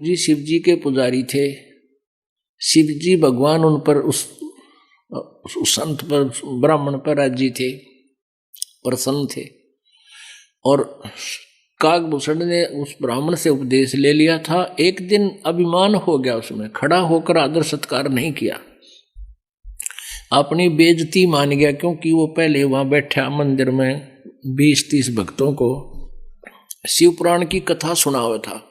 जी शिव जी के पुजारी थे। शिव जी भगवान उन पर उस संत पर, ब्राह्मण पर राजी थे, प्रसन्न थे। और काकभूषण ने उस ब्राह्मण से उपदेश ले लिया था। एक दिन अभिमान हो गया, उसमें खड़ा होकर आदर सत्कार नहीं किया, अपनी बेइज्जती मान गया, क्योंकि वो पहले वहां बैठा मंदिर में 20-30 भक्तों को शिव पुराण की कथा सुना हुआ था।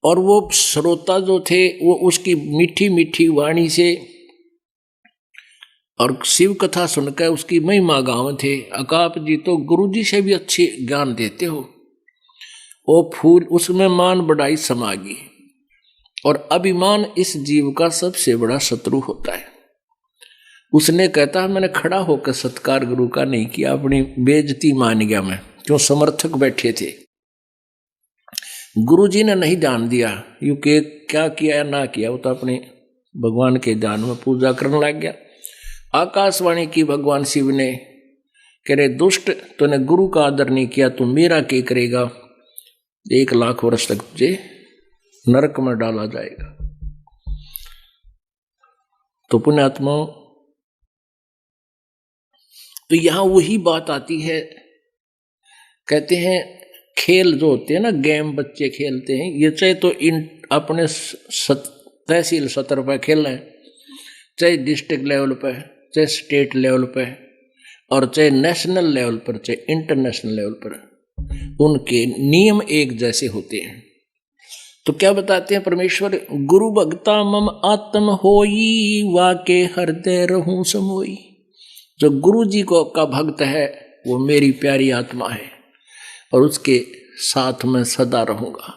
और वो श्रोता जो थे वो उसकी मीठी मीठी वाणी से और शिव कथा सुनकर उसकी महिमा गाँव थे। अकाप जी तो गुरु जी से भी अच्छे ज्ञान देते हो। वो फूल उसमें मान बढ़ाई समागी। और अभिमान इस जीव का सबसे बड़ा शत्रु होता है। उसने कहता है मैंने खड़ा होकर सत्कार गुरु का नहीं किया, अपनी बेइज्जती मान गया मैं, क्यों समर्थक बैठे थे। गुरु जी ने नहीं ध्यान दिया, यू के क्या किया या ना किया, वो तो अपने भगवान के ध्यान में पूजा करने लग गया। आकाशवाणी की भगवान शिव ने, कह रहे दुष्ट, तूने गुरु का आदर नहीं किया, तू मेरा क्या करेगा, 1 लाख वर्ष तक तुझे नरक में डाला जाएगा। तो पुण्यात्माओं, तो यहां वही बात आती है। कहते हैं खेल जो होते हैं ना, गेम बच्चे खेलते हैं, ये चाहे तो अपने तहसील सतर पर खेल रहे हैं, चाहे डिस्ट्रिक्ट लेवल पर, चाहे स्टेट लेवल पर, और चाहे नेशनल लेवल पर, चाहे इंटरनेशनल लेवल पर, उनके नियम एक जैसे होते हैं। तो क्या बताते हैं परमेश्वर, गुरु भक्ता मम आत्म होई, वाके हृदय रहूं समोई। जो गुरु जी को का भक्त है वो मेरी प्यारी आत्मा है और उसके साथ में सदा रहूंगा।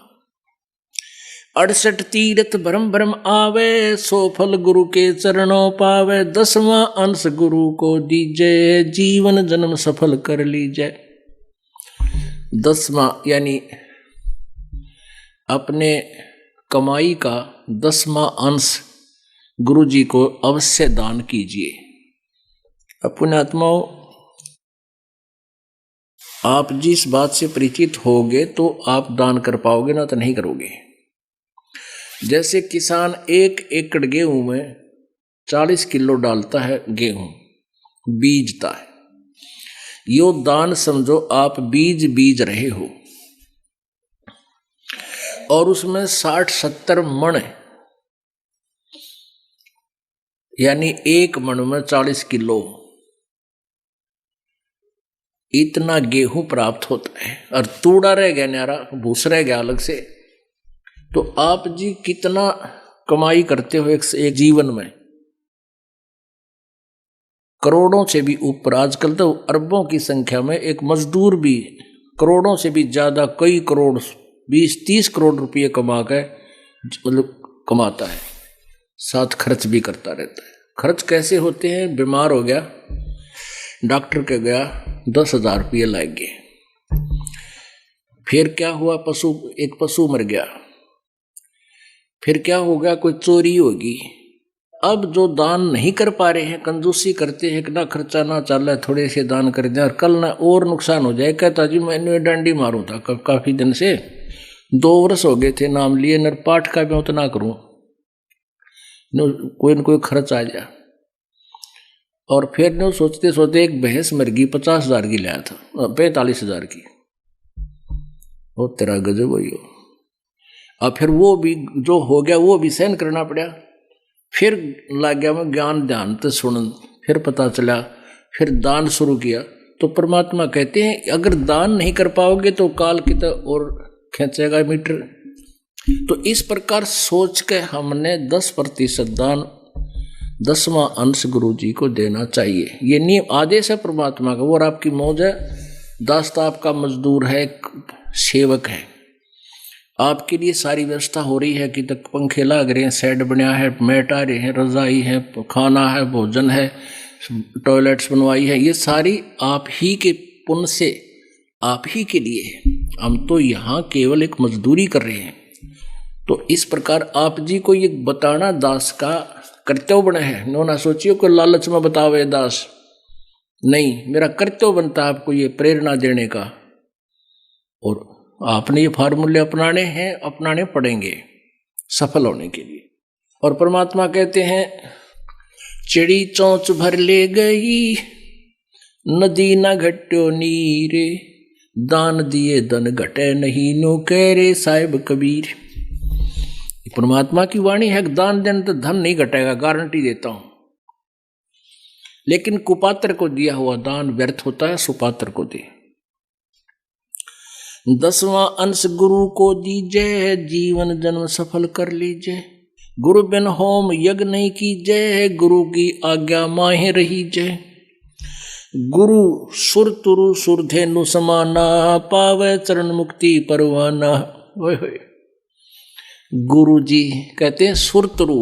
68 तीर्थ भरम भरम आवे, 100 फल गुरु के चरणों पावे। 10वां अंश गुरु को दीजिए, जीवन जन्म सफल कर लीजिए। 10वां यानी अपने कमाई का 10वां अंश गुरु जी को अवश्य दान कीजिए। अपने आत्माओं, आप जिस बात से परिचित होगे तो आप दान कर पाओगे, ना तो नहीं करोगे। जैसे किसान 1 एकड़ गेहूं में 40 किलो डालता है, गेहूं बीजता है, यो दान समझो आप बीज रहे हो। और उसमें 60-70 मण, यानी 1 मण में 40 किलो, इतना गेहूं प्राप्त होता है। और तूड़ा रह गया, न्यारा भूस रह गया अलग से। तो आप जी कितना कमाई करते हो एक जीवन में, करोड़ों से भी ऊपर। आजकल तो अरबों की संख्या में एक मजदूर भी करोड़ों से भी ज्यादा, कई करोड़, 20-30 करोड़ रुपये कमा के मतलब कमाता है, साथ खर्च भी करता रहता है। खर्च कैसे होते हैं, बीमार हो गया, डॉक्टर के गया, 10,000 रुपये लग गए। फिर क्या हुआ, एक पशु मर गया। फिर क्या हो गया, कोई चोरी होगी। अब जो दान नहीं कर पा रहे हैं, कंजूसी करते हैं कि ना खर्चा ना चल रहा, थोड़े से दान कर दें और कल ना और नुकसान हो जाए। कहता जी मैंने डंडी मारूं था काफी दिन से, 2 वर्ष हो गए थे नाम लिए, नर पाठ का मैं उतना करूं, कोई न कोई खर्च आ जाए। और फिर ने सोचते सोचते एक भैंस मर गई, 50,000 की लाया था, 45,000 की। वो तेरा गजब हुई हो। और फिर वो भी जो हो गया वो भी सहन करना पड़ा। फिर लग गया मैं ज्ञान ध्यान तो सुन, फिर पता चला, फिर दान शुरू किया। तो परमात्मा कहते हैं अगर दान नहीं कर पाओगे तो काल की तो और खींचेगा मीटर। तो इस प्रकार सोच के हमने 10% दान, 10वां अंश गुरु जी को देना चाहिए। ये नियम आदेश है परमात्मा का। और आपकी मौज है, दास तो आपका मजदूर है, सेवक है, आपके लिए सारी व्यवस्था हो रही है कि तक पंखे लग रहे हैं, सेट बना है, मैट आ रहे हैं, रजाई है, खाना है, भोजन है, टॉयलेट्स बनवाई है, ये सारी आप ही के पुण्य से, आप ही के लिए है। हम तो यहाँ केवल एक मजदूरी कर रहे हैं। तो इस प्रकार आप जी को ये बताना दास का कर्तव्य बना है। नो ना सोचियो को लालच में बतावे दास, नहीं, मेरा कर्तव्य बनता है आपको ये प्रेरणा देने का। और आपने ये फार्मूले अपनाने हैं, अपनाने पड़ेंगे सफल होने के लिए। और परमात्मा कहते हैं चिड़ी चोंच भर ले गई नदी न घट्यो नीरे, दान दिए धन घटे नहीं नो कह रे साहिब कबीर। परमात्मा की वाणी है, दान देने तो धन नहीं घटेगा, गारंटी देता हूं। लेकिन कुपात्र को दिया हुआ दान व्यर्थ होता है, सुपात्र को दे। 10वां अंश गुरु को दीजिए, जीवन जन्म सफल कर लीजिए। गुरु बिन होम यज्ञ नहीं कीजिए, गुरु की आज्ञा माहे रहीजे। गुरु सुर तुरु सुरधेनु समाना, पावे चरण मुक्ति परवाना। गुरु जी कहते हैं सुरतरु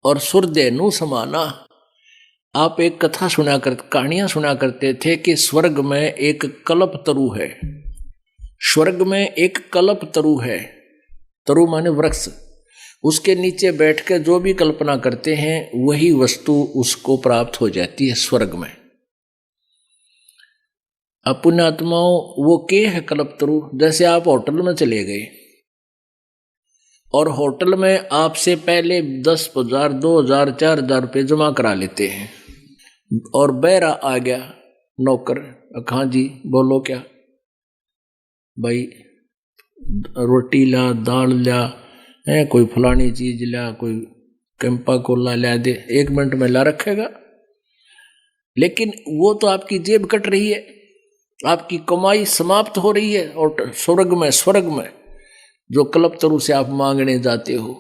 और सुरधेनु समाना। आप एक कथा कहानियां सुना करते थे कि स्वर्ग में एक कल्प तरु है। स्वर्ग में एक कल्प तरु है, तरु माने वृक्ष। उसके नीचे बैठ के जो भी कल्पना करते हैं वही वस्तु उसको प्राप्त हो जाती है स्वर्ग में। पुण्यात्माओं, वो के है कल्प तरु। जैसे आप होटल में चले गए और होटल में आपसे पहले 10,000, 2,000, 4,000 रुपये जमा करा लेते हैं और बहरा आ गया नौकर, हाँ जी बोलो क्या भाई, रोटी ला, दाल ला, है कोई फलानी चीज ला, कोई कैंपा कोला ला दे, 1 मिनट में ला रखेगा। लेकिन वो तो आपकी जेब कट रही है, आपकी कमाई समाप्त हो रही है। और स्वर्ग में जो कल्पतरु से आप मांगने जाते हो,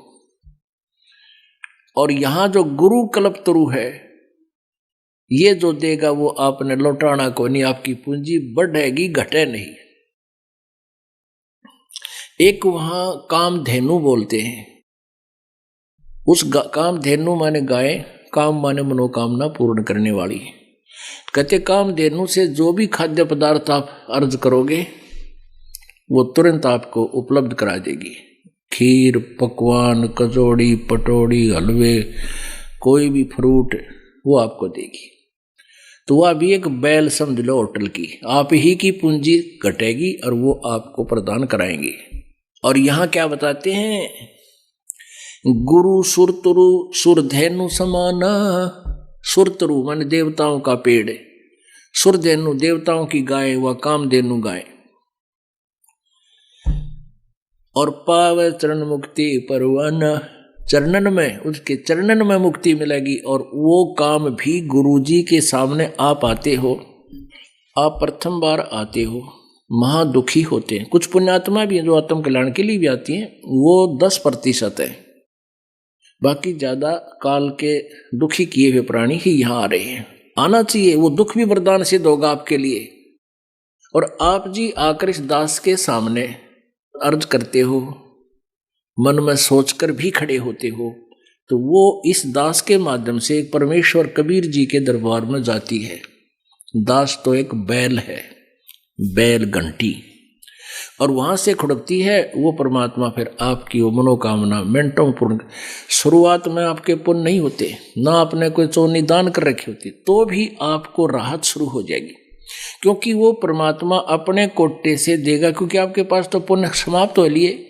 और यहां जो गुरु कल्पतरु है, ये जो देगा वो आपने लौटाना को नहीं, आपकी पूंजी बढ़ेगी घटे नहीं। एक वहां कामधेनु बोलते हैं, उस कामधेनु माने गाय, काम माने मनोकामना पूर्ण करने वाली। कहते कामधेनु से जो भी खाद्य पदार्थ आप अर्ज करोगे वो तुरंत आपको उपलब्ध करा देगी। खीर, पकवान, कचौड़ी, पटौड़ी, हलवे, कोई भी फ्रूट वो आपको देगी। तो वह भी एक बैल समझ लो होटल की, आप ही की पूंजी घटेगी और वो आपको प्रदान कराएंगे। और यहां क्या बताते हैं, गुरु सुरतरु सुरधेनु समाना। सुरतरु माने देवताओं का पेड़, सुरधेनु देवताओं की गाय, व कामधेनु गाय। और पावे चरण मुक्ति परवाना, चरणन में, उसके चरणन में मुक्ति मिलेगी। और वो काम भी गुरुजी के सामने आप आते हो, आप प्रथम बार आते हो, महा दुखी होते हैं। कुछ पुण्यात्मा भी हैं जो आत्म कल्याण के लिए भी आती हैं, वो 10% है, बाकी ज्यादा काल के दुखी किए हुए प्राणी ही यहाँ आ रहे हैं। आना चाहिए, वो दुख भी वरदान सिद्ध होगा आपके लिए। और आप जी आकर इस दास के सामने अर्ज करते हो, मन में सोचकर भी खड़े होते हो, तो वो इस दास के माध्यम से परमेश्वर कबीर जी के दरबार में जाती है। दास तो एक बैल है, बैल घंटी, और वहां से खुड़कती है वो परमात्मा। फिर आपकी वो मनोकामना मिनटों पूर्ण। शुरुआत में आपके पुण्य नहीं होते, ना आपने कोई चोनी दान कर रखी होती, तो भी आपको राहत शुरू हो जाएगी, क्योंकि वो परमात्मा अपने कोटे से देगा, क्योंकि आपके पास तो पुण्य समाप्त हो लिए।